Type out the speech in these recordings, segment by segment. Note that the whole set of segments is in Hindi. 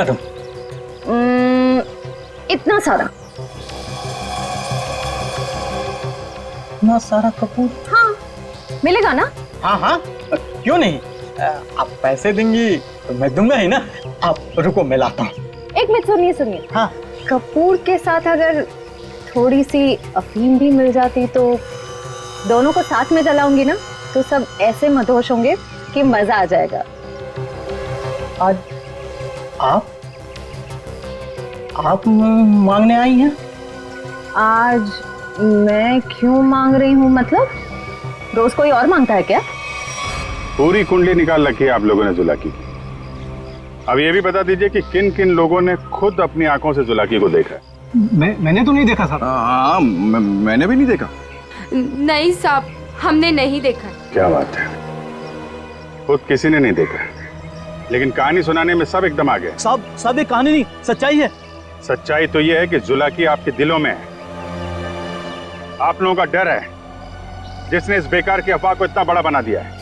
इतना सारा। इतना सारा कपूर? हाँ, मिलेगा ना? हाँ हाँ, क्यों नहीं। आप पैसे देंगी तो मैं दूंगा ही ना। आप रुको, मैं लाता हूँ। एक मिनट, सुनिए सुनिए। हाँ, कपूर के साथ अगर थोड़ी सी अफीम भी मिल जाती तो दोनों को साथ में जलाऊंगी ना, तो सब ऐसे मदहोश होंगे कि मजा आ जाएगा। आज आप मांगने आई हैं? आज मैं क्यों मांग रही हूँ? मतलब रोज कोई और मांगता है क्या? पूरी कुंडली निकाल रखी है आप लोगों ने जुलाकी की। अब ये भी बता दीजिए कि किन किन लोगों ने खुद अपनी आंखों से जुलाकी को देखा है। मैंने तो नहीं देखा साहब। हाँ, मैंने भी नहीं देखा। नहीं साहब, हमने नहीं देखा। क्या बात है, खुद किसी ने नहीं देखा, लेकिन कहानी सुनाने में सब एकदम आ गए। सब एक कहानी नहीं, सच्चाई है। सच्चाई तो ये है कि जुलाकी आपके दिलों में है। आप लोगों का डर है जिसने इस बेकार की अफवाह को इतना बड़ा बना दिया है।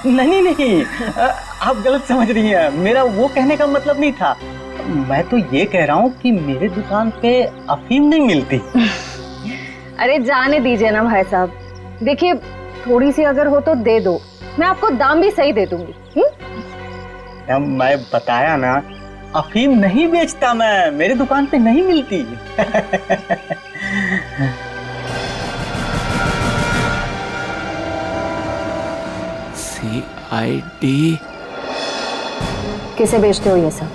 नहीं, आप गलत समझ रही हैं। मेरा वो कहने का मतलब नहीं था। मैं तो ये कह रहा हूँ कि मेरे दुकान पे अफीम नहीं मिलती। अरे जाने दीजिए ना भाई साहब। देखिए, थोड़ी सी अगर हो तो दे दो, मैं आपको दाम भी सही दे दूंगी। मैं बताया ना, अफीम नहीं बेचता मैं, मेरे दुकान पे नहीं मिलती। CID किसे बेचते हो ये सब?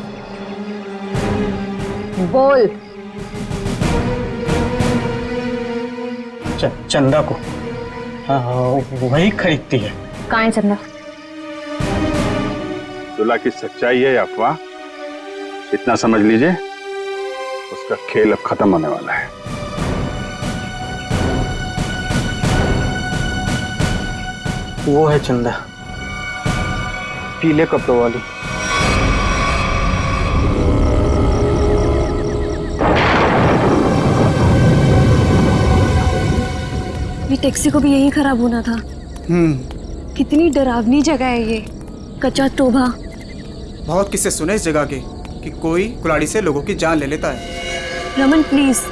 बोल। चंदा को। हाँ, वही खरीदती है। कहाँ है चंदा? जुलाकी सच्चाई है या अफवाह, इतना समझ लीजिए, उसका खेल अब खत्म होने वाला है। वो है चंदा, पीले कपड़ों वाली। ये टैक्सी को भी यही खराब होना था। कितनी डरावनी जगह है ये, कच्चा टोभा। बहुत किस्से सुने इस जगह के कि कोई कुल्हाड़ी से लोगों की जान ले लेता है। रमन प्लीज,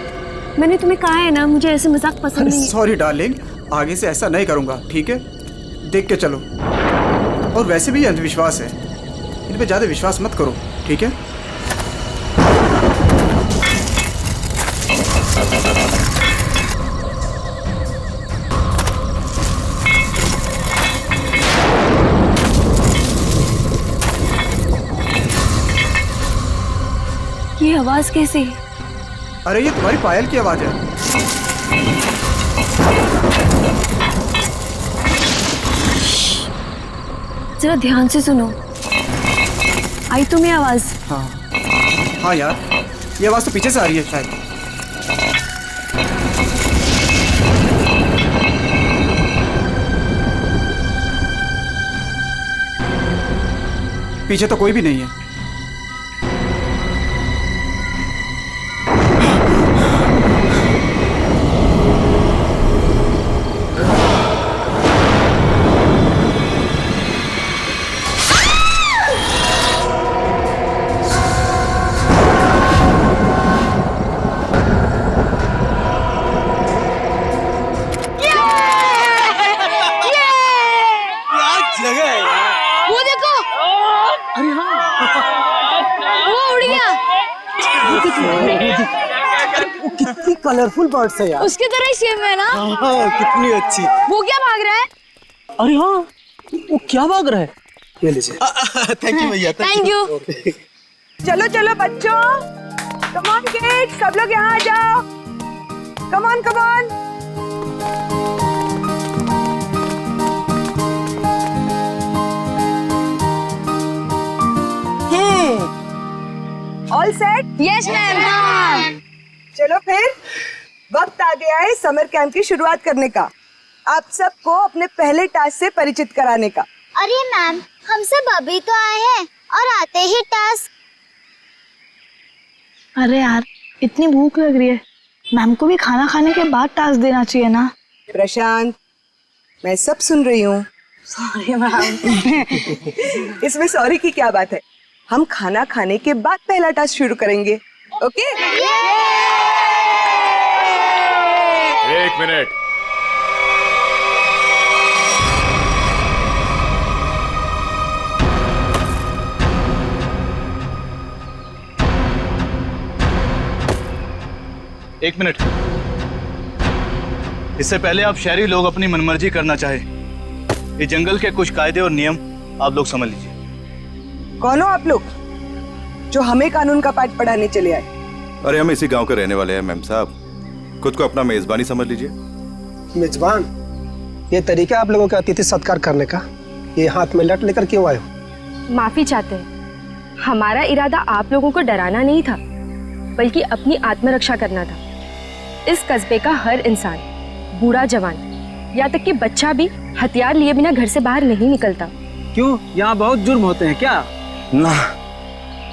मैंने तुम्हें कहा है ना, मुझे ऐसे मजाक पसंद नहीं है। सॉरी डार्लिंग, आगे से ऐसा नहीं करूंगा, ठीक है? देख के चलो। और वैसे भी ये अंधविश्वास है, इन पे ज्यादा विश्वास मत करो, ठीक है? ये आवाज कैसी? अरे ये तुम्हारी पायल की आवाज है। जरा ध्यान से सुनो, आई तुम्हें आवाज? हाँ यार, ये आवाज तो पीछे से आ रही है शायद। पीछे तो कोई भी नहीं है। कितनी कलरफुल बर्ड्स है यार। उसकी तरह ही सेम है ना? हाँ, कितनी अच्छी। वो क्या भाग रहा है? अरे हाँ, वो क्या भाग रहा है? ये लीजिए। थैंक यू भैया। Thank you. चलो चलो बच्चों, कम ऑन किड्स, सब लोग यहाँ आ जाओ। Come on come on. All set? Yes ma'am. चलो फिर वक्त आ गया है समर कैंप की शुरुआत करने का। आप सबको अपने पहले टास्क से परिचित कराने का। अरे मैम, हम सब अभी तो आए हैं और आते ही टास्क। अरे यार, इतनी भूख लग रही है, मैम को भी खाना खाने के बाद टास्क देना चाहिए ना। प्रशांत, मैं सब सुन रही हूँ। Sorry ma'am. इसमें सॉरी की क्या बात है? हम खाना खाने के बाद पहला टास्क शुरू करेंगे। ओके? 1 मिनट। एक मिनट। इससे पहले आप शहरी लोग अपनी मनमर्जी करना चाहे, ये जंगल के कुछ कायदे और नियम आप लोग समझ लीजिए। कौन हो आप लोग जो हमें कानून का पाठ पढ़ाने चले आए? अरे हम इसी गांव के रहने वाले हैं मैम साहब, खुद को अपना मेजबानी समझ लीजिए। मेजबान, ये तरीका आप लोगों का अतिथि सत्कार करने का, ये हाथ में लट लेकर क्यों आए हो? माफी चाहते हैं, हमारा इरादा आप लोगों को डराना नहीं था, बल्कि अपनी आत्मरक्षा करना था। इस कस्बे का हर इंसान, बूढ़ा जवान, यहाँ तक कि बच्चा भी हथियार लिए बिना घर से बाहर नहीं निकलता। क्यों, यहाँ बहुत जुर्म होते हैं क्या? ना,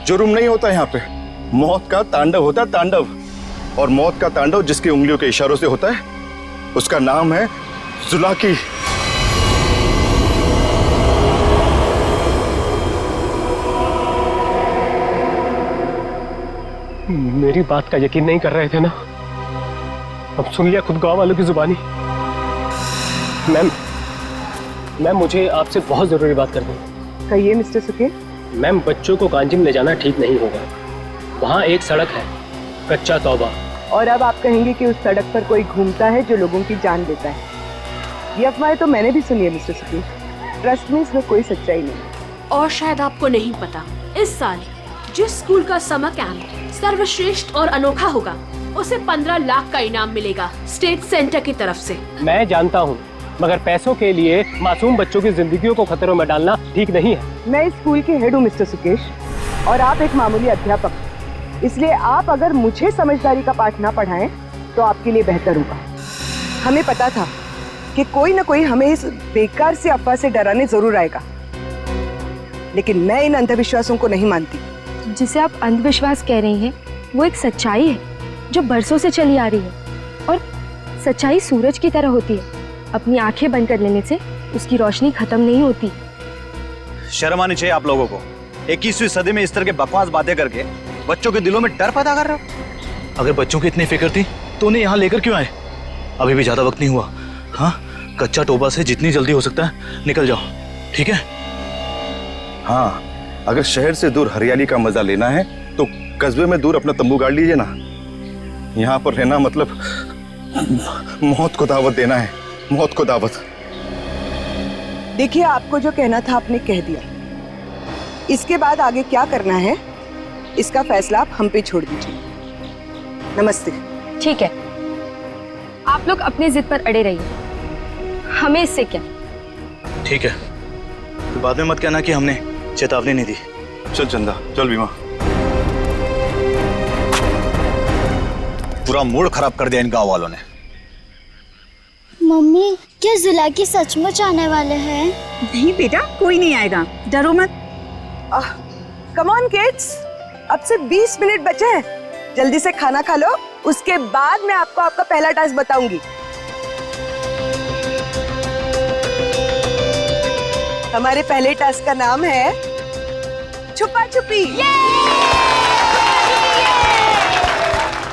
जुर्म नहीं होता यहाँ पे, मौत का तांडव होता है, तांडव। और मौत का तांडव जिसकी उंगलियों के इशारों से होता है, उसका नाम है जुलाकी। मेरी बात का यकीन नहीं कर रहे थे ना? अब सुन लिया खुद गांव वालों की जुबानी। मैम, मुझे आपसे बहुत जरूरी बात करनी है। कहिए मिस्टर सुके। मैम, बच्चों को कांजिम ले जाना ठीक नहीं होगा। वहाँ एक सड़क है, कच्चा तौबा। और अब आप कहेंगे कि उस सड़क पर कोई घूमता है जो लोगों की जान लेता है। ये अफवाहें तो मैंने भी सुनी है मिस्टर सुके। ट्रस्ट में इसमें कोई सच्चाई नहीं। और शायद आपको नहीं पता, इस साल जिस स्कूल का समर कैंप सर्वश्रेष्ठ और अनोखा होगा, उसे 15 लाख का इनाम मिलेगा स्टेट सेंटर की तरफ से। मैं जानता हूँ, मगर पैसों के लिए मासूम बच्चों की जिंदगियों को खतरों में डालना ठीक नहीं है। मैं इस स्कूल के हेड हूँ मिस्टर सुकेश, और आप एक मामूली अध्यापक, इसलिए आप अगर मुझे समझदारी का पाठ ना पढ़ाएं तो आपके लिए बेहतर होगा। हमें पता था कि कोई ना कोई हमें इस बेकार से अफवाह से डराने जरूर आएगा, लेकिन मैं इन अंधविश्वासों को नहीं मानती। जिसे आप अंधविश्वास कह रही हैं, वो एक सच्चाई है जो बरसों से चली आ रही है। और सच्चाई सूरज की तरह होती है, अपनी आंखें बंद कर लेने से उसकी रोशनी खत्म नहीं होती। शर्म आनी चाहिए आप लोगों को। 21वीं सदी में इस तरह के बकवास बातें करके बच्चों के दिलों में डर पैदा कर रहे हो। अगर बच्चों की इतनी फिक्र थी तो उन्हें यहाँ लेकर क्यों आए? अभी भी ज्यादा वक्त नहीं हुआ। हाँ, कच्चा टोबा से जितनी जल्दी हो सकता है निकल जाओ, ठीक है? हाँ, अगर शहर से दूर हरियाली का मजा लेना है तो कस्बे में दूर अपना तंबू गाड़ लीजिए ना। यहाँ पर रहना मतलब मौत को दावत देना है, मौत को दावत। देखिए, आपको जो कहना था आपने कह दिया। इसके बाद आगे क्या करना है इसका फैसला आप हम पे छोड़ दीजिए। नमस्ते। ठीक है, आप लोग अपनी जिद पर अड़े रहिए, हमें इससे क्या। ठीक है, तो बाद में मत कहना कि हमने चेतावनी नहीं दी। चल चंदा, चल बीमा। पूरा मूड खराब कर दिया इन गांव वालों ने। मम्मी, क्या जुलाकी सचमुच आने वाले हैं? नहीं बेटा, कोई नहीं आएगा, डरो मत। कम ऑन किड्स, अब से 20 मिनट बचे हैं, जल्दी से खाना खा लो, उसके बाद मैं आपको आपका पहला टास्क बताऊंगी। हमारे पहले टास्क का नाम है छुपा छुपी।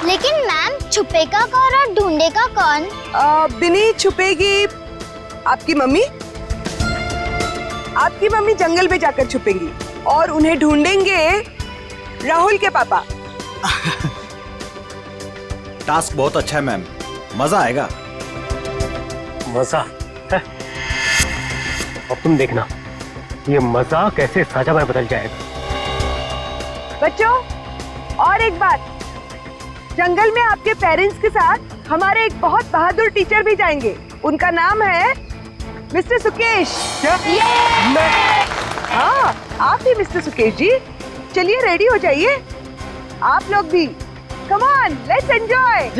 लेकिन मैम, छुपेगा कौन और ढूंढेगा कौन? बिनी छुपेगी आपकी मम्मी। आपकी मम्मी जंगल में जाकर छुपेंगी और उन्हें ढूंढेंगे राहुल के पापा। टास्क बहुत अच्छा है मैम, मजा आएगा। मजा है? अब तुम देखना, ये मजा कैसे सजा में बदल जाएगा। बच्चों, और एक बात, जंगल में आपके पेरेंट्स के साथ हमारे एक बहुत बहादुर टीचर भी जाएंगे। उनका नाम है मिस्टर सुकेश। क्या? हाँ, आप भी मिस्टर सुकेश जी। चलिए रेडी हो जाइए, आप लोग भी। Come on, let's enjoy.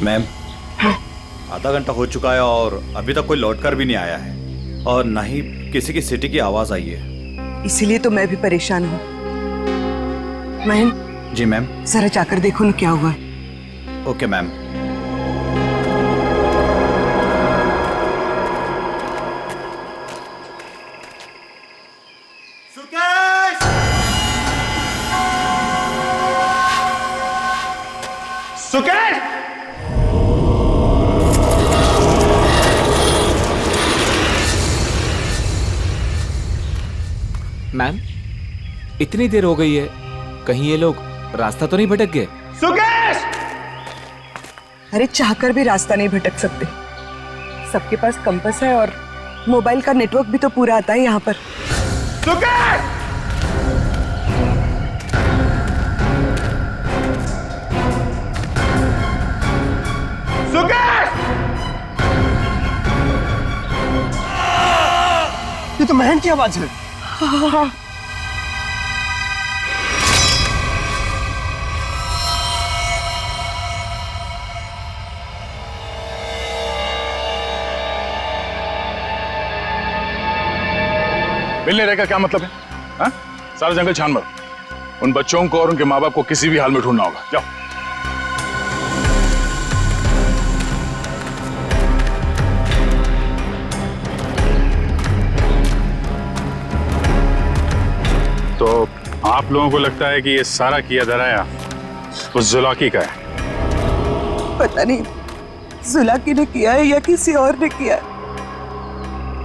Ma'am, आधा घंटा हो चुका है और अभी तक कोई लौटकर भी नहीं आया है और ना ही किसी की सीटी की आवाज आई है। इसीलिए तो मैं भी परेशान हूँ। महन। जी मैम। जरा जाकर देखो ना क्या हुआ है। Okay ma'am. सुकेश! मैम, इतनी देर हो गई है, कहीं ये लोग रास्ता तो नहीं भटक गए? सुकेश! अरे चाहकर भी रास्ता नहीं भटक सकते। सबके पास कंपास है और मोबाइल का नेटवर्क भी तो पूरा आता है यहाँ पर। सुकेश! सुकेश! ये तो महन की आवाज है। हाँ। मिलने का क्या मतलब है? हाँ? सारा जंगल छान मारो। उन बच्चों को और उनके माँ बाप को किसी भी हाल में ढूंढना होगा। जाओ। तो आप लोगों को लगता है कि ये सारा किया धराया उस जुलाकी का है? पता नहीं जुलाकी ने किया है या किसी और ने किया है,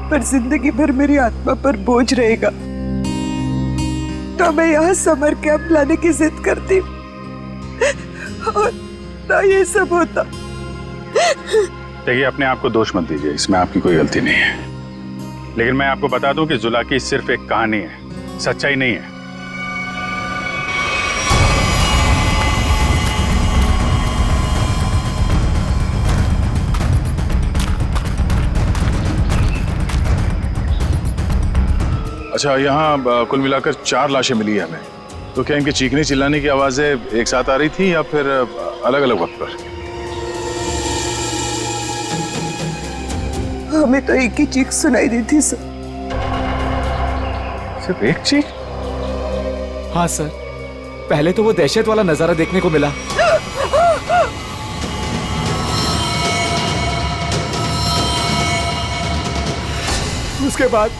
पर जिंदगी भर मेरी आत्मा पर बोझ रहेगा। तो मैं यहाँ समर कैंप लाने की जिद करती और ना ये सब होता। देखिए, अपने आप को दोष मत दीजिए, इसमें आपकी कोई गलती नहीं है। लेकिन मैं आपको बता दूं कि जुलाकी सिर्फ एक कहानी है, सच्चाई नहीं है। अच्छा, यहाँ कुल मिलाकर 4 लाशें मिली है हमें। तो क्या इनके चीखने चिल्लाने की आवाजें एक साथ आ रही थी या फिर अलग अलग वक्त पर? हमें तो एक ही चीख सुनाई दी थी सर। सिर्फ एक चीख? हाँ सर, पहले तो वो दहशत वाला नजारा देखने को मिला। उसके बाद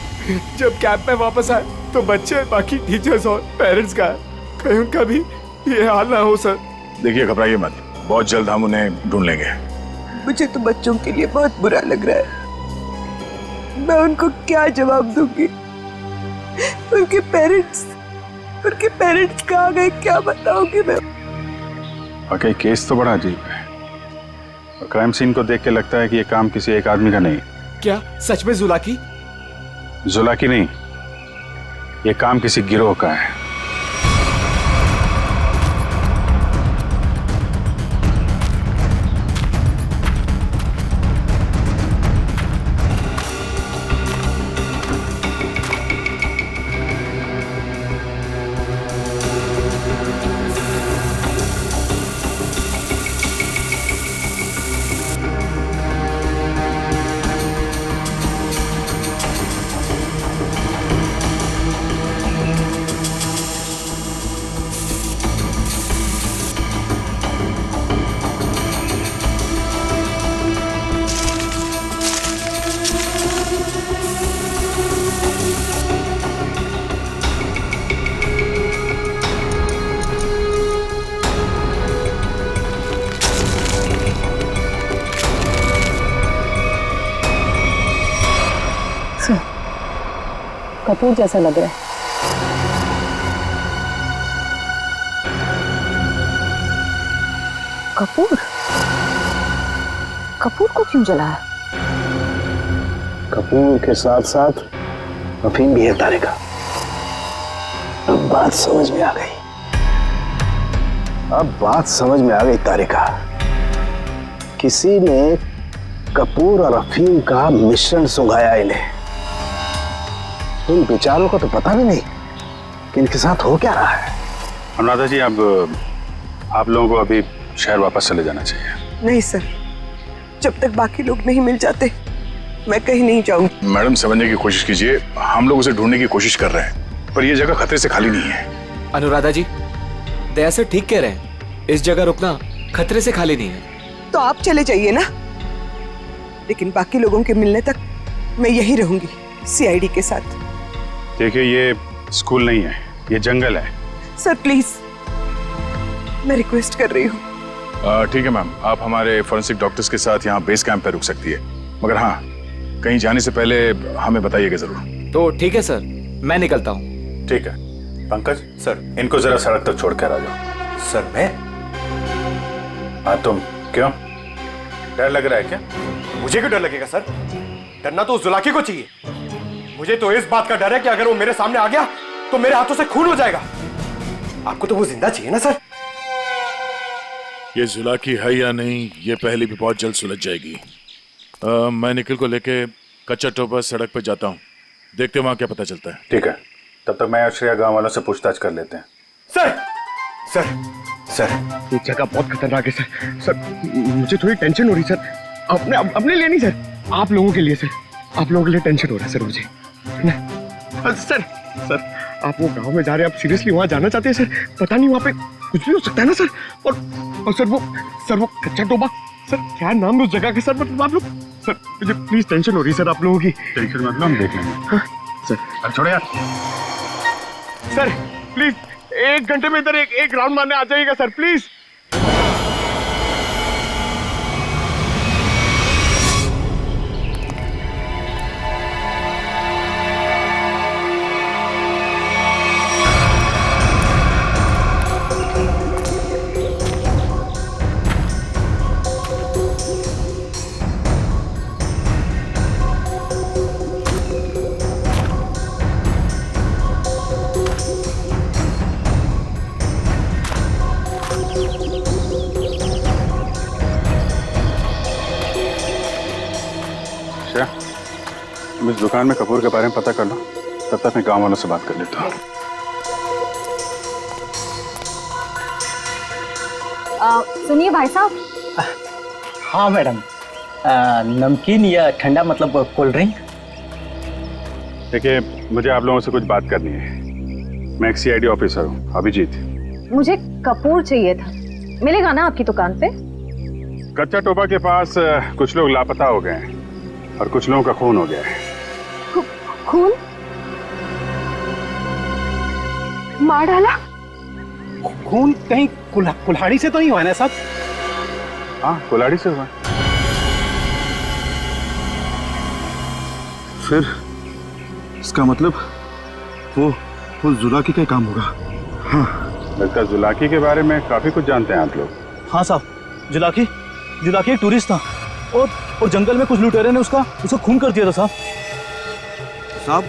जब कैंप में वापस आए तो बच्चे, बाकी टीचर्स और पेरेंट्स का कहीं उनका भी ये हाल ना हो सर। देखिए, घबराइए मत, बहुत जल्द हम उन्हें ढूंढ लेंगे। मुझे तो बच्चों के लिए बहुत बुरा लग रहा है। मैं उनको क्या जवाब दूंगी? उनके पेरेंट्स कहाँ गए, क्या बताऊंगी मैं? वाकई केस तो बड़ा अजीब है और क्राइम सीन को देख के लगता है कि ये काम किसी एक आदमी का नहीं। क्या सच में जुलाकी? जुलाकी नहीं, ये काम किसी गिरोह का है। कपूर जैसा लग रहा है। कपूर? कपूर को क्यों जलाया? कपूर के साथ साथ अफीम भी है तारिका। अब बात समझ में आ गई तारिका। किसी ने कपूर और अफीम का मिश्रण सुंघाया इन्हें। उन बेचारों को तो पता भी नहीं कि इनके साथ हो क्या रहा है। अनुराधा जी, अब आप लोगों को अभी शहर वापस चले जाना चाहिए। नहीं सर, जब तक बाकी लोग नहीं मिल जाते मैं कहीं नहीं जाऊंगी। मैडम समझने की कोशिश कीजिए, हम लोग उसे ढूंढने की कोशिश कर रहे हैं, पर यह जगह खतरे से खाली नहीं है। अनुराधा जी, दया से ठीक कह रहे हैं, इस जगह रुकना खतरे से खाली नहीं है। तो आप चले जाइए ना, लेकिन बाकी लोगों के मिलने तक मैं यहीं रहूंगी सीआईडी के साथ। देखिए, ये स्कूल नहीं है, ये जंगल है। सर प्लीज, मैं रिक्वेस्ट कर रही हूँ। ठीक है मैम, आप हमारे फॉरेंसिक डॉक्टर्स के साथ यहाँ बेस कैंप पे रुक सकती है, मगर हाँ, कहीं जाने से पहले हमें बताइएगा जरूर। तो ठीक है सर, मैं निकलता हूँ। ठीक है। पंकज सर, इनको जरा सड़क तक छोड़ कर आ जाओ। सर मैं? हाँ तुम, क्यों? डर लग रहा है क्या? मुझे क्यों डर लगेगा सर? डरना तो उस जुलाकी को चाहिए। मुझे तो इस बात का डर है कि अगर वो मेरे सामने आ गया तो मेरे हाथों से खून हो जाएगा। आपको तो वो जिंदा चाहिए ना सर? ये जुलाकी है या नहीं, ये पहले भी बहुत जल्द सुलझ जाएगी। मैं निखिल को लेके कच्चा टोपा सड़क पे जाता हूँ, देखते वहाँ क्या पता चलता है। ठीक है, तब तक मैं और श्रेया गाँव वालों से पूछताछ कर लेते हैं। सर सर सर, ये जगह बहुत खतरनाक है सर। सर मुझे थोड़ी टेंशन हो रही सर, अपने लिए नहीं सर, आप लोगों के लिए सर। आप लोगों के लिए टेंशन हो रहा है सर मुझे। सर सर, आप वो गांव में जा रहे हैं, आप सीरियसली वहां जाना चाहते हैं सर? पता नहीं, वहां पे कुछ भी हो सकता है ना सर। और सर वो कच्चा टोबा, सर क्या नाम है उस जगह के सर? मतलब आप लोग, सर मुझे प्लीज टेंशन हो रही है सर आप लोगों की। टेंशन मतलब हम देख लेंगे। हाँ, सर अब छोड़ो यार। सर प्लीज 1 घंटे में इधर एक राउंड मारने आ जाइएगा सर, प्लीज। तुम इस दुकान में कपूर के बारे में पता कर लो, तब तक मैं गांव वालों से बात कर लेता हूँ। सुनिए भाई साहब। हाँ मैडम, नमकीन या ठंडा मतलब कोल्ड ड्रिंक? देखिए, मुझे आप लोगों से कुछ बात करनी है। मैं एक सीआईडी ऑफिसर हूँ, अभिजीत। मुझे कपूर चाहिए था, मिलेगा ना आपकी दुकान पे? कच्चा टोपा के पास कुछ लोग लापता हो गए हैं और कुछ लोगों का खून हो गया है। खून? मार डाला? खून कहीं कुल्हाड़ी से तो नहीं हुआ ना साहब? हाँ, कुल्हाड़ी से हुआ। फिर इसका मतलब वो जुलाकी का काम होगा। हाँ, लगता है जुलाकी के बारे में काफी कुछ जानते हैं आप लोग। हाँ साहब, जुलाकी एक टूरिस्ट था और जंगल में कुछ लुटेरे ने उसका खून कर दिया था साहब,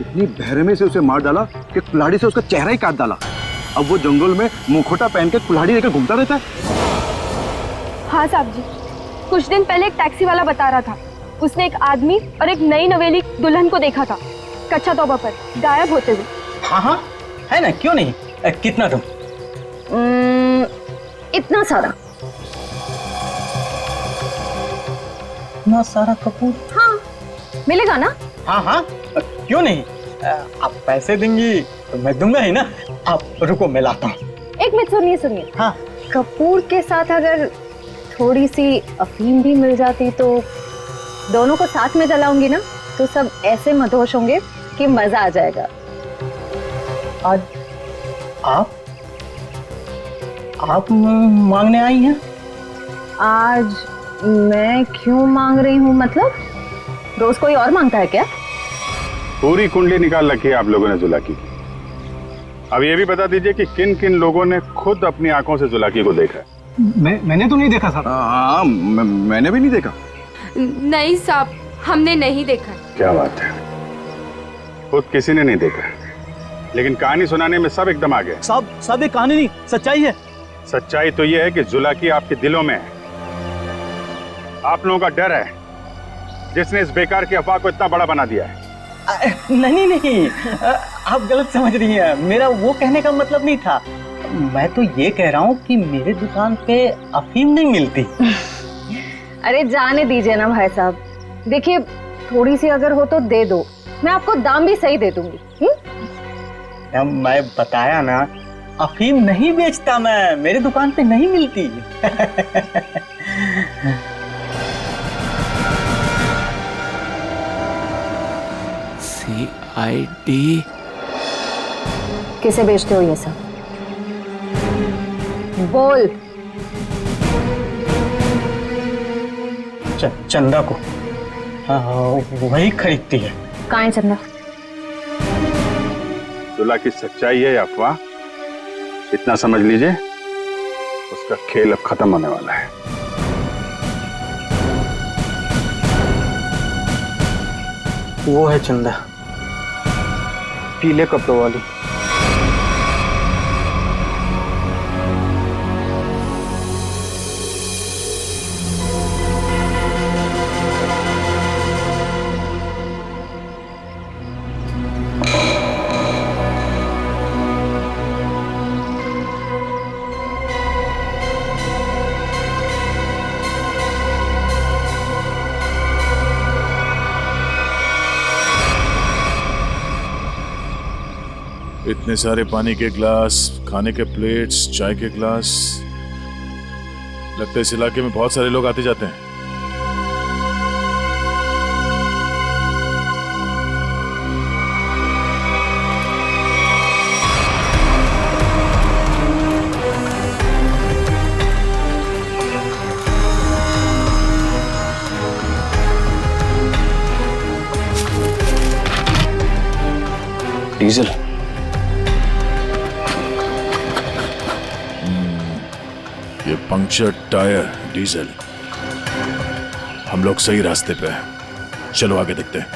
इतनी बहरमे से उसे मार डाला कि कुल्हाड़ी से उसका चेहरा ही काट डाला। अब वो जंगल में मुखौटा पहन के कुल्हाड़ी लेकर घूमता रहता है। हाँ साहब जी, कुछ दिन पहले एक टैक्सी वाला बता रहा था, उसने एक आदमी और एक नई नवेली दुल्हन को देखा था कच्चा तोबा पर गायब होते हुए। हाँ हाँ, है ना, क्यों नहीं? कितना तुम? इतना सारा। इतना सारा कपूर? हाँ, मिलेगा ना? हाँ हाँ, क्यों नहीं? आप पैसे देंगी तो मैं दूंगा ही ना। आप रुको, मैं लाता हूँ। एक मिनट, सुनिए। हाँ, कपूर के साथ अगर थोड़ी सी अफीम भी मिल जाती तो दोनों को साथ में जलाऊंगी ना, तो सब ऐसे मदहोश होंगे कि मजा आ जाएगा। आज आप मांगने आई हैं? आज मैं क्यों मांग रही हूँ? मतलब रोज कोई और मांगता है क्या? पूरी कुंडली निकाल रखी है आप लोगों ने जुलाकी की। अब ये भी बता दीजिए कि किन किन लोगों ने खुद अपनी आंखों से जुलाकी को देखा है? मैंने तो नहीं देखा साहब। हाँ, मैंने भी नहीं देखा। नहीं साहब, हमने नहीं देखा। क्या बात है, खुद किसी ने नहीं देखा, लेकिन कहानी सुनाने में सब एकदम आ गए। साहब ये कहानी नहीं, सच्चाई है। सच्चाई तो ये है कि जुलाकी आपके दिलों में है। आप लोगों का डर है जिसने इस बेकार की अफवाह को इतना बड़ा बना दिया है। नहीं, आप गलत समझ रही हैं। मेरा वो कहने का मतलब नहीं था। मैं तो ये कह रहा हूँ कि मेरे दुकान पे अफीम नहीं मिलती। अरे जाने दीजिए ना भाई साहब, देखिए थोड़ी सी अगर हो तो दे दो, मैं आपको दाम भी सही दे दूंगी। मैं बताया ना, अफीम नहीं बेचता मैं, मेरे दुकान पे नहीं मिलती। CID किसे बेचते हो ये सब? बोल। चंदा को। हाँ, वही खरीदती है। कहाँ है चंदा? जुला की सच्चाई है अफवाह, इतना समझ लीजिए, उसका खेल अब खत्म होने वाला है। वो है चंदा, पीले कपड़ों वाली। इतने सारे पानी के ग्लास, खाने के प्लेट्स, चाय के ग्लास, लगता है इस इलाके में बहुत सारे लोग आते जाते हैं। डीजल। ये पंक्चर टायर, डीजल। हम लोग सही रास्ते पे हैं, चलो आगे देखते हैं।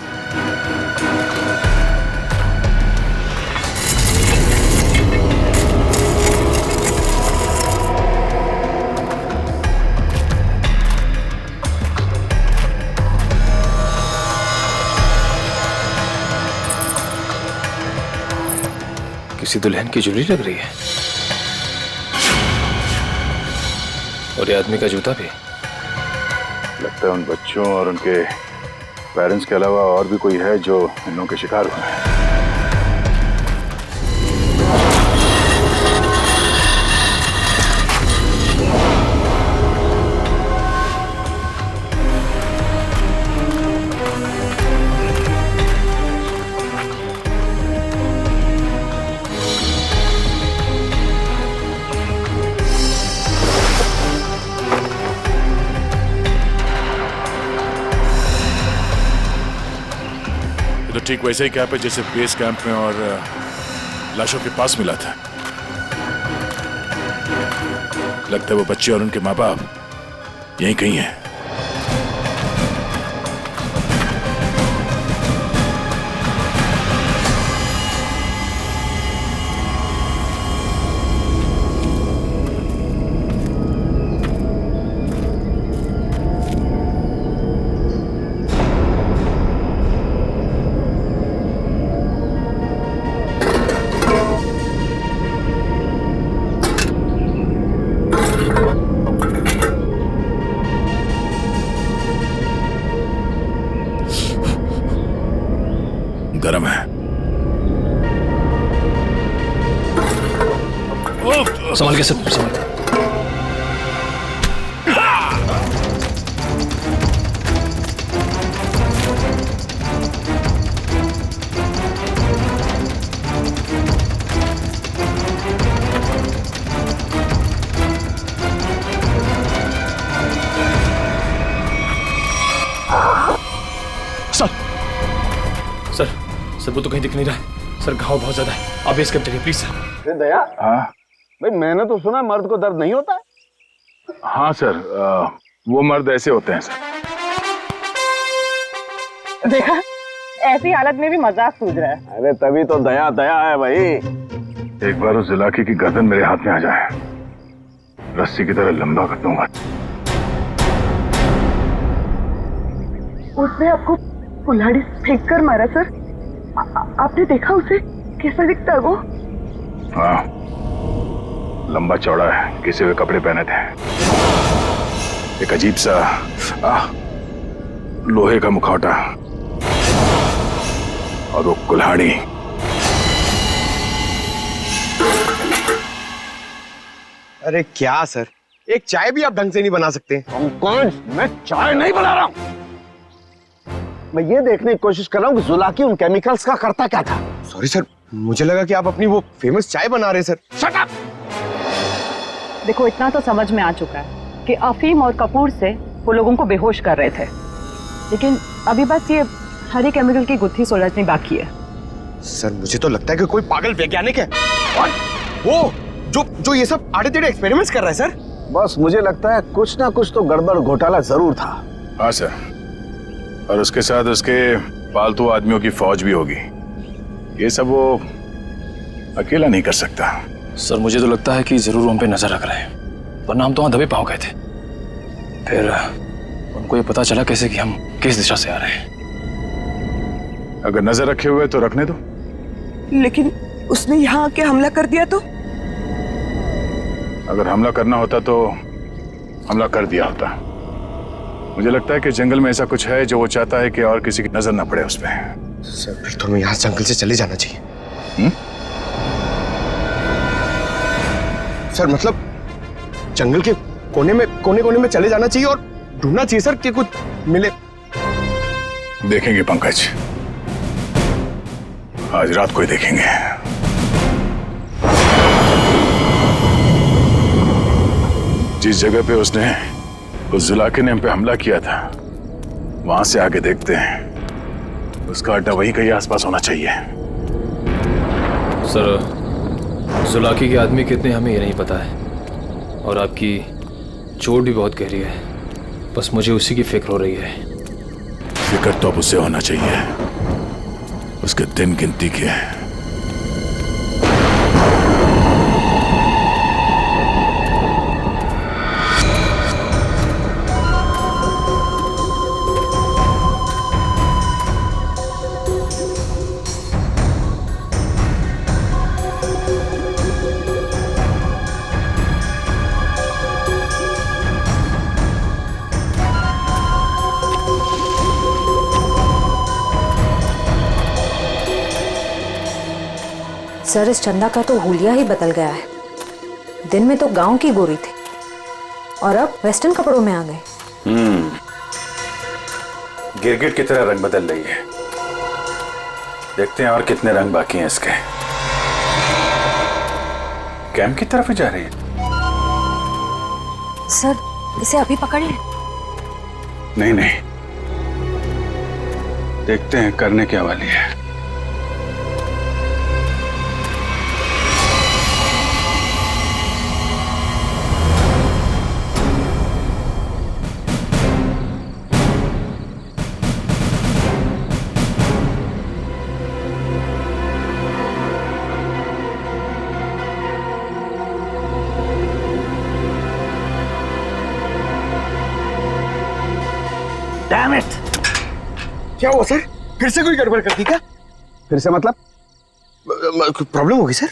किसी दुल्हन की ज्वेलरी लग रही है, और ये आदमी का जूता भी। लगता है उन बच्चों और उनके पेरेंट्स के अलावा और भी कोई है जो इन लोगों के शिकार हुए हैं। तो ठीक वैसे ही कैंप है जैसे बेस कैंप में और लाशों के पास मिला था। लगता है वो बच्चे और उनके माँ बाप यहीं कहीं हैं। गरम है। संभाल के सब, संभाल। सर, सर वो तो कहीं दिख नहीं रहा है सर, घाव बहुत ज्यादा है, आप बेस कैंप चलिए प्लीज सर। दया, हाँ भाई, मैंने तो सुना मर्द को दर्द नहीं होता है। हाँ सर, वो मर्द ऐसे होते हैं सर। देखा, ऐसी हालत में भी मजाक सूझ रहा है। अरे तभी तो दया दया है भाई। एक बार उस इलाके की गर्दन मेरे हाथ में आ जाए, रस्सी की तरह लंबा कर दूंगा। उसने आपको कुल्हाड़ी फेंक कर मारा सर? आपने देखा उसे कैसा दिखता है वो? हाँ, लंबा चौड़ा घिसे हुए कपड़े पहने थे, एक अजीब सा लोहे का मुखौटा और वो कुल्हाड़ी। अरे क्या सर, एक चाय भी आप ढंग से नहीं बना सकते? कौन? मैं चाय नहीं बना रहा हूं। मैं ये देखने की कोशिश कर रहा हूं कि जुलाकी उन केमिकल्स का करता क्या था। सॉरी सर, मुझे लगा कि आप अपनी वो फेमस चाय बना रहे सर। Shut up! देखो, इतना तो समझ में आ चुका है कि अफीम और कपूर से वो लोगों को बेहोश कर रहे थे, लेकिन अभी बस ये हरी केमिकल की गुत्थी सुलझनी बाकी है। सर मुझे तो लगता है कि कोई पागल वैज्ञानिक है और वो जो ये सब आड़े टेढ़े एक्सपेरिमेंट्स कर रहा है सर। बस मुझे लगता है कुछ ना कुछ तो गड़बड़ घोटाला जरूर था। हाँ सर, और उसके साथ उसके पालतू आदमियों की फौज भी होगी। ये सब वो अकेला नहीं कर सकता। सर मुझे तो लगता है कि जरूर उन पे नजर रख रहे हैं, वरना हम तो वहां दबे पांव गए थे। फिर उनको ये पता चला कैसे कि हम किस दिशा से आ रहे हैं। अगर नजर रखे हुए तो रखने दो। लेकिन उसने यहाँ आके हमला कर दिया तो? अगर हमला करना होता तो हमला कर दिया होता। मुझे लगता है कि जंगल में ऐसा कुछ है जो वो चाहता है कि और किसी की नजर ना पड़े उस पर। सर फिर तो हमें यहाँ जंगल से चले जाना चाहिए। सर मतलब जंगल के कोने में चले जाना चाहिए और ढूंढना चाहिए सर कि कुछ मिले। देखेंगे पंकज, आज रात को ही देखेंगे। जिस जगह पे उसने उस जुलाकी ने हम पे हमला किया था, वहां से आगे देखते हैं। उसका अड्डा वहीं कहीं आसपास होना चाहिए। सर जुलाकी के आदमी कितने हमें ये नहीं पता है, और आपकी चोट भी बहुत गहरी है। बस मुझे उसी की फिक्र हो रही है। फिक्र तो अब उसे होना चाहिए, उसके दिन गिनती के हैं। सर, इस चंदा का तो हुलिया ही बदल गया है। दिन में तो गांव की गोरी थी और अब वेस्टर्न कपड़ों में आ गए। गिरगिट की तरह रंग बदल रही है। देखते हैं और कितने रंग बाकी हैं इसके। कैंप की तरफ ही जा रही है। सर, इसे अभी पकड़ लें। नहीं नहीं, देखते हैं करने क्या वाली है। Damn it! क्या हुआ सर? फिर से कोई गड़बड़ कर दी क्या? फिर से मतलब? प्रॉब्लम होगी सर?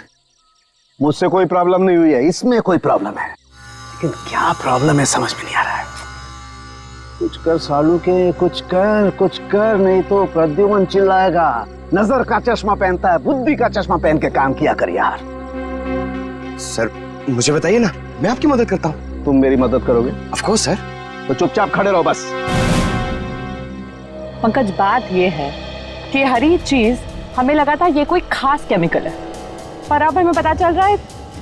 मुझसे कोई प्रॉब्लम नहीं हुई है, इसमें कोई प्रॉब्लम है। लेकिन क्या प्रॉब्लम है समझ में नहीं आ रहा है। कुछ कर सालू के, कुछ कर नहीं तो प्रद्युमन चिल्लाएगा। नजर का चश्मा पहनता है, बुद्धि का चश्मा पहन के काम किया कर यार। सर मुझे बताइए ना, मैं आपकी मदद करता हूँ। तुम मेरी मदद करोगे? Of course sir. तो चुपचाप खड़े रहो बस। पंकज, बात ये है कि हर एक चीज हमें लगा था ये कोई खास केमिकल है, पर अब हमें पता चल रहा है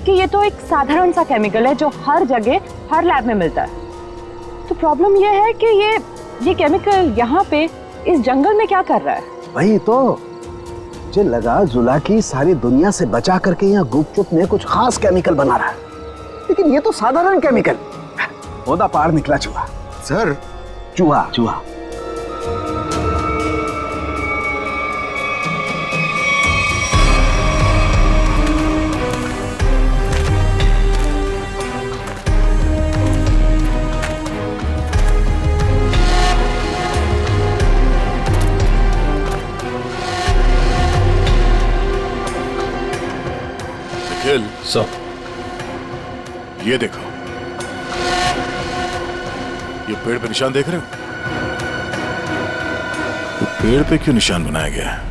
कि ये तो एक साधारण सा केमिकल है जो हर जगह हर लैब में मिलता है। तो प्रॉब्लम ये है कि ये केमिकल यहाँ पे इस जंगल में क्या कर रहा है? वही तो मुझे लगा, जुलाकी सारी दुनिया से बचा करके यहाँ गुपचुप में कुछ खास केमिकल बना रहा है, लेकिन ये तो साधारण केमिकल। ओदा पार निकला चूहा। सर चूहा। निखिल, ये देखो, ये पेड़ पे निशान देख रहे हो? तो पेड़ पे क्यों निशान बनाया गया है?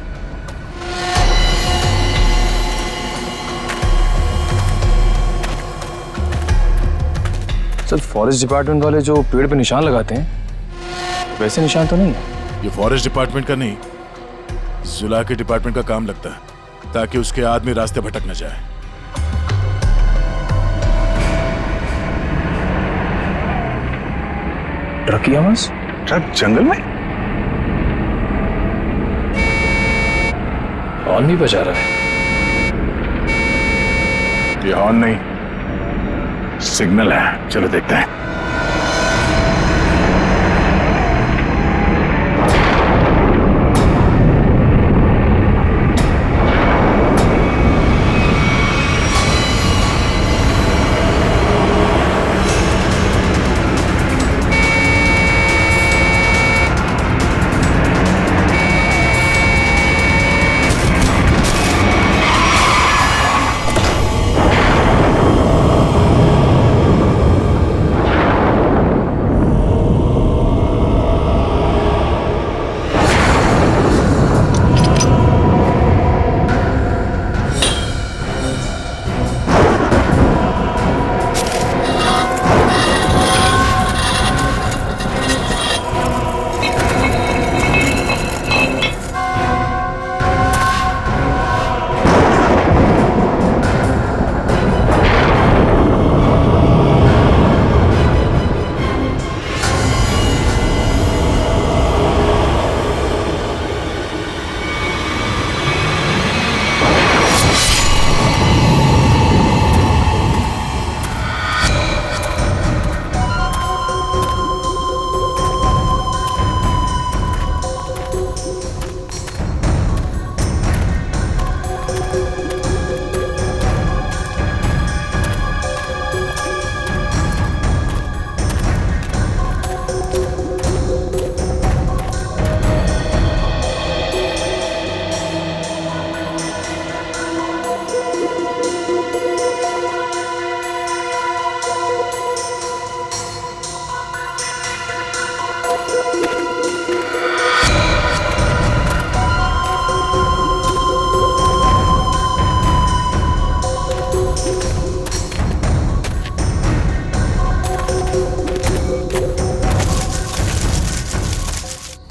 सर, फॉरेस्ट डिपार्टमेंट वाले जो पेड़ पे निशान लगाते हैं वैसे निशान तो नहीं है। ये फॉरेस्ट डिपार्टमेंट का नहीं, जुला के डिपार्टमेंट का काम लगता है, ताकि उसके आदमी रास्ते भटक न जाए। ट्रक की आवाज? ट्रक जंगल में? हॉर्न भी बजा रहा है। ये हॉर्न नहीं, सिग्नल है। चलो देखते हैं।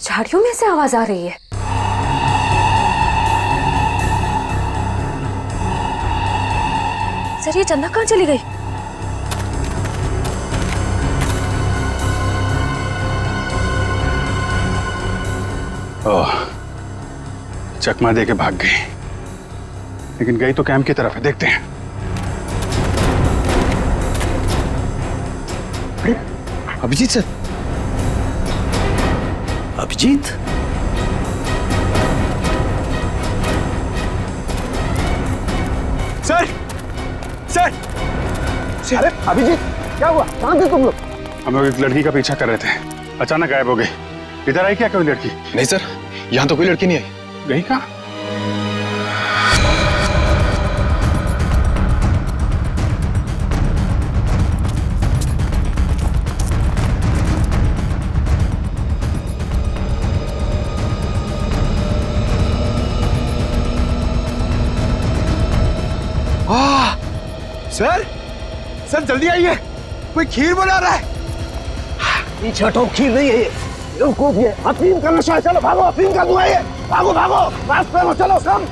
झाड़ियों में से आवाज आ रही है। सर, ये चंदा कहाँ चली गई? ओह, चकमा दे के भाग गई, लेकिन गई तो कैंप की तरफ है। देखते हैं। Abhijit sir, Abhijit, sir, sir, अरे अभिजीत, क्या हुआ? कहाँ थे तुम लोग? हम लोग एक लड़की का पीछा कर रहे थे, अचानक गायब हो गई। इधर आई क्या कोई लड़की? नहीं सर, यहाँ तो कोई लड़की नहीं आई। गई कहाँ? सर, सर जल्दी आइए, कोई खीर बना रहा है। ये छठो खीर नहीं है, बेवकूफ, ये अफीम का नशा है। चलो भागो, अफीम का धुआं है। भागो भागो, रास्ते में चलो सब।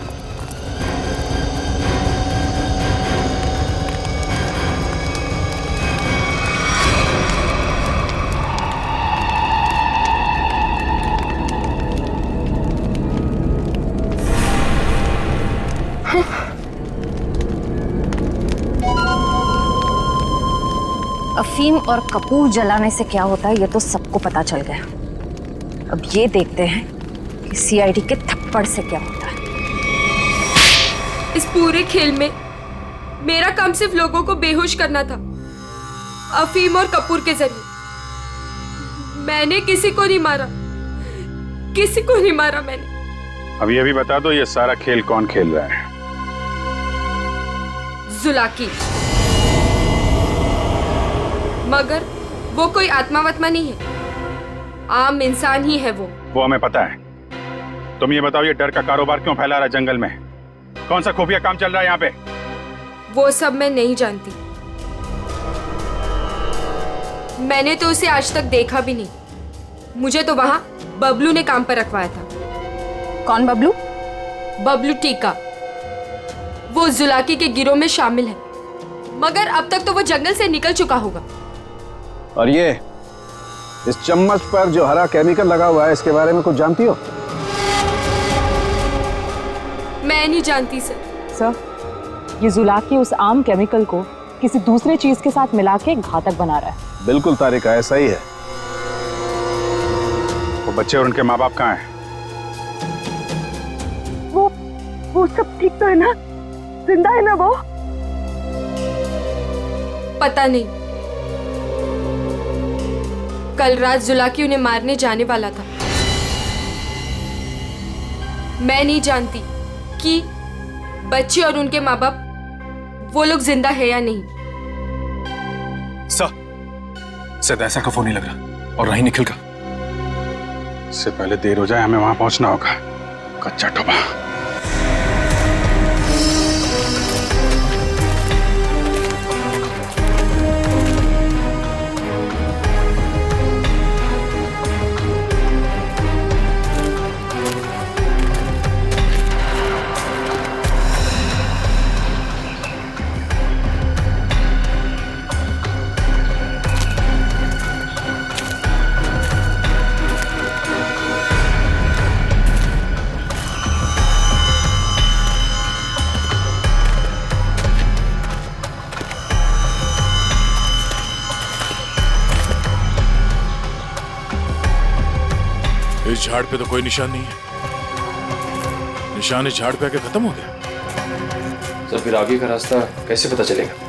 अफीम और कपूर जलाने से क्या होता है ये तो सबको पता चल गया। अब ये देखते हैं कि सीआईडी के थप्पड़ से क्या होता है। इस पूरे खेल में मेरा काम सिर्फ लोगों को बेहोश करना था, अफीम और कपूर के जरिए। मैंने किसी को नहीं मारा, किसी को नहीं मारा मैंने। अभी अभी बता दो, ये सारा खेल कौन खेल रहा है? जुलाकी। मगर वो कोई आत्मा वात्मा नहीं है, आम इंसान ही है वो हमें पता है। तुम ये बताओ, ये डर का कारोबार क्यों फैला रहा है जंगल में? कौन सा खुफिया काम चल रहा है यहाँ पे? वो सब मैं नहीं जानती। मैंने तो उसे आज तक देखा भी नहीं। मुझे तो वहां बबलू ने काम पर रखवाया था। कौन बबलू? बबलू टीका। वो जुलाकी के गिरोह में शामिल है, मगर अब तक तो वो जंगल से निकल चुका होगा। और ये इस चम्मच पर जो हरा केमिकल लगा हुआ है, इसके बारे में कुछ जानती हो? मैं नहीं जानती सर। सर, ये जुलाकी उस आम केमिकल को किसी दूसरे चीज के साथ मिला के घातक बना रहा है। बिल्कुल तारिका, ऐसा ही है। वो बच्चे और उनके माँ बाप कहाँ हैं? वो सब ठीक तो है ना? जिंदा है ना वो? पता नहीं। कल रात जुलाकी उन्हें मारने जाने वाला था। मैं नहीं जानती कि बच्चे और उनके माँ बाप वो लोग जिंदा है या नहीं। शायद ऐसा का फोन नहीं लग रहा, और नहीं निखिल का। इससे पहले देर हो जाए, हमें वहां पहुंचना होगा। कच्चा टोबा। इस झाड़ पे तो कोई निशान नहीं है। निशान इस झाड़ पे आके खत्म हो गया। सर, फिर आगे का रास्ता कैसे पता चलेगा?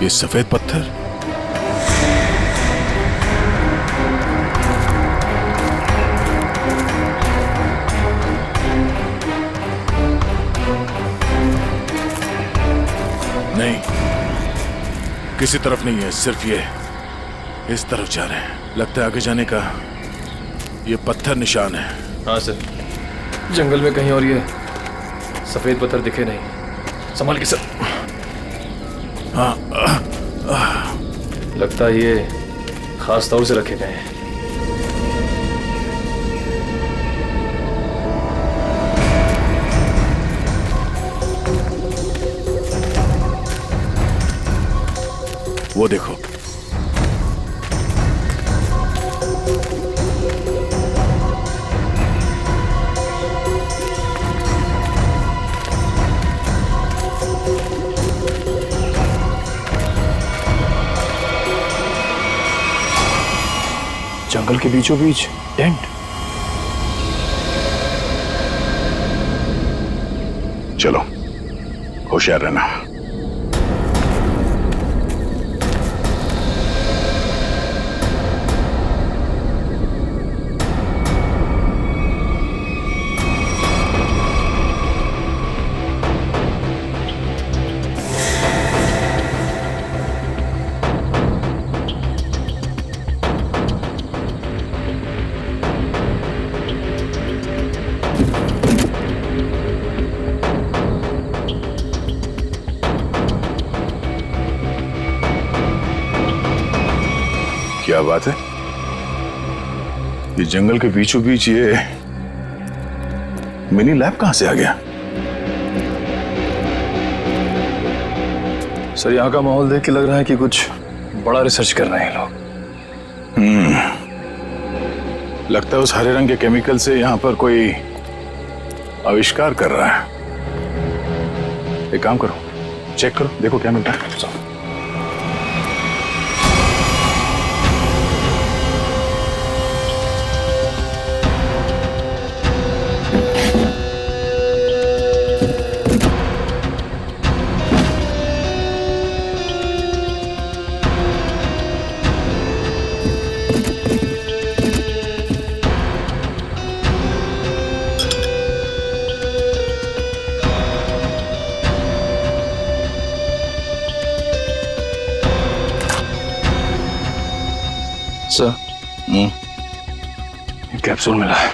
ये सफेद पत्थर, नहीं, किसी तरफ नहीं है, सिर्फ ये इस तरफ जा रहे हैं। लगता है आगे जाने का ये पत्थर निशान है। हाँ सर, जंगल में कहीं और ये सफेद पत्थर दिखे नहीं। संभाल के सर। हाँ, लगता है ये खास तौर से रखे गए हैं। वो देखो, जंगल के बीचों बीच टेंट। चलो, होशियार रहना। क्या बात है? ये जंगल के बीचों बीच ये मिनी लैब कहां से आ गया? सर, यहाँ का माहौल देख के लग रहा है कि कुछ बड़ा रिसर्च कर रहे हैं लोग। लगता है उस हरे रंग के केमिकल से यहाँ पर कोई आविष्कार कर रहा है। एक काम करो, चेक करो, देखो क्या मिलता है। सर, कैप्सूल मिला है।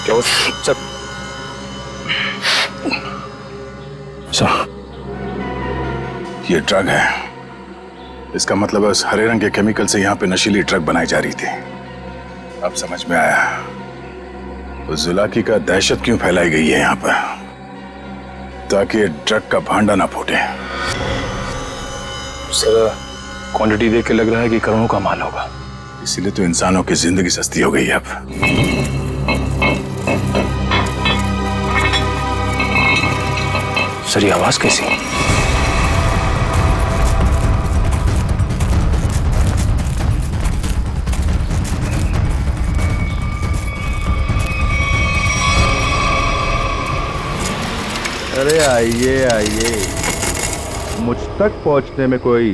क्या हो सर? सर, ये ड्रग है। इसका मतलब है उस हरे रंग के केमिकल से यहाँ पे नशीली ड्रग बनाई जा रही थी। अब समझ में आया उस जुलाकी का दहशत क्यों फैलाई गई है यहाँ पर, ताकि ड्रग का भांडा ना फूटे। सर, क्वांटिटी देख के लग रहा है कि करोड़ों का माल होगा। इसीलिए तो इंसानों की जिंदगी सस्ती हो गई है अब। सर, ये आवाज कैसी? अरे आइए आइए, मुझ तक पहुंचने में कोई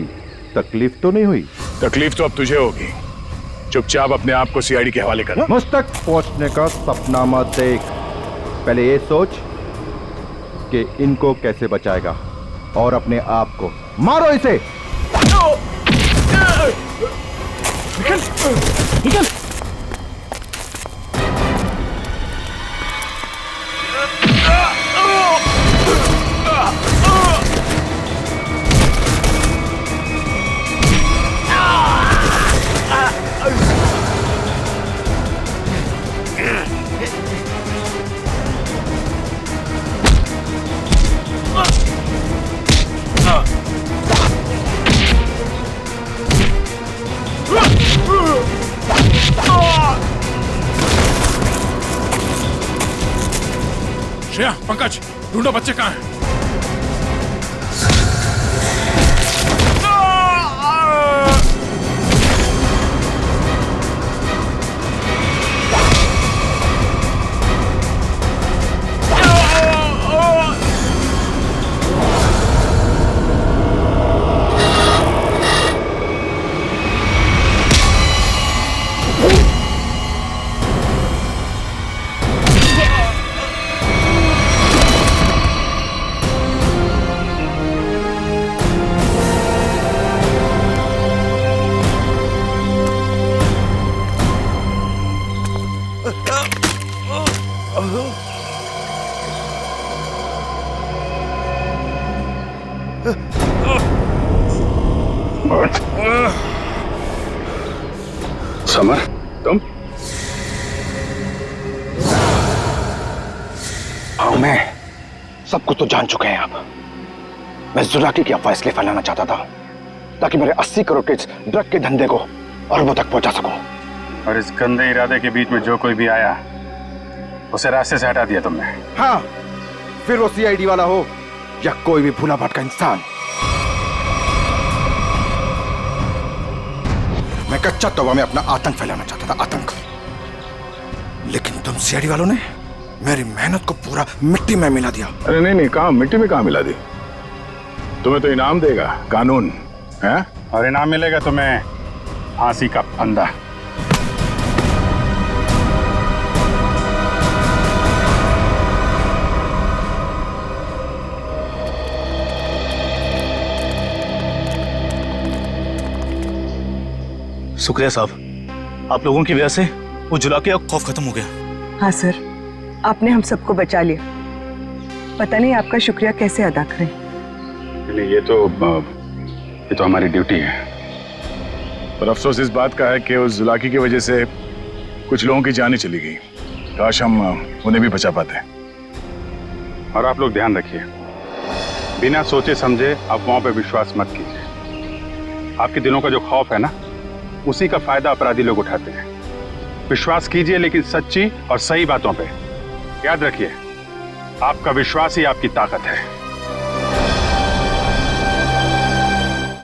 तकलीफ तो नहीं हुई? तकलीफ तो अब तुझे होगी। चुपचाप अपने आप को सीआईडी के हवाले कर। मुझ तक पहुंचने का सपना मत देख, पहले ये सोच कि इनको कैसे बचाएगा, और अपने आप को मारो इसे। निकल, निकल। श्रेया, पंकज, ढूंढो बच्चे कहाँ हैं। समर, तुम? हाँ, मैं सब कुछ तो जान चुके हैं आप। मैं जुलाकी की अफवाह इसलिए फैलाना चाहता था ताकि मेरे 80 करोड़ के इस ड्रग के धंधे को अरबों तक पहुंचा सकूं। और इस गंदे इरादे के बीच में जो कोई भी आया उसे रास्ते से हटा दिया तुमने। हाँ, फिर वो सीआईडी वाला हो या कोई भी भूला भटका इंसान। मैं कच्चा तौबा में अपना आतंक फैलाना चाहता था, आतंक। लेकिन तुम सीआईडी वालों ने मेरी मेहनत को पूरा मिट्टी में मिला दिया। अरे नहीं नहीं, कहाँ मिट्टी में कहाँ मिला दी? तुम्हें तो इनाम देगा कानून, है? और इनाम मिलेगा तुम्हें फांसी का फंदा। शुक्रिया साहब, आप लोगों की वजह से वो जुलाकी का खौफ खत्म हो गया। हाँ सर, आपने हम सबको बचा लिया। पता नहीं आपका शुक्रिया कैसे अदा करें। नहीं, ये तो हमारी ड्यूटी है। पर अफसोस इस बात का है कि उस जुलाकी की वजह से कुछ लोगों की जानें चली गई। काश हम उन्हें भी बचा पाते। और आप लोग ध्यान रखिए, बिना सोचे समझे अफवाहों पर विश्वास मत कीजिए। आपके दिलों का जो खौफ है ना, उसी का फायदा अपराधी लोग उठाते हैं। विश्वास कीजिए, लेकिन सच्ची और सही बातों पे। याद रखिए, आपका विश्वास ही आपकी ताकत है।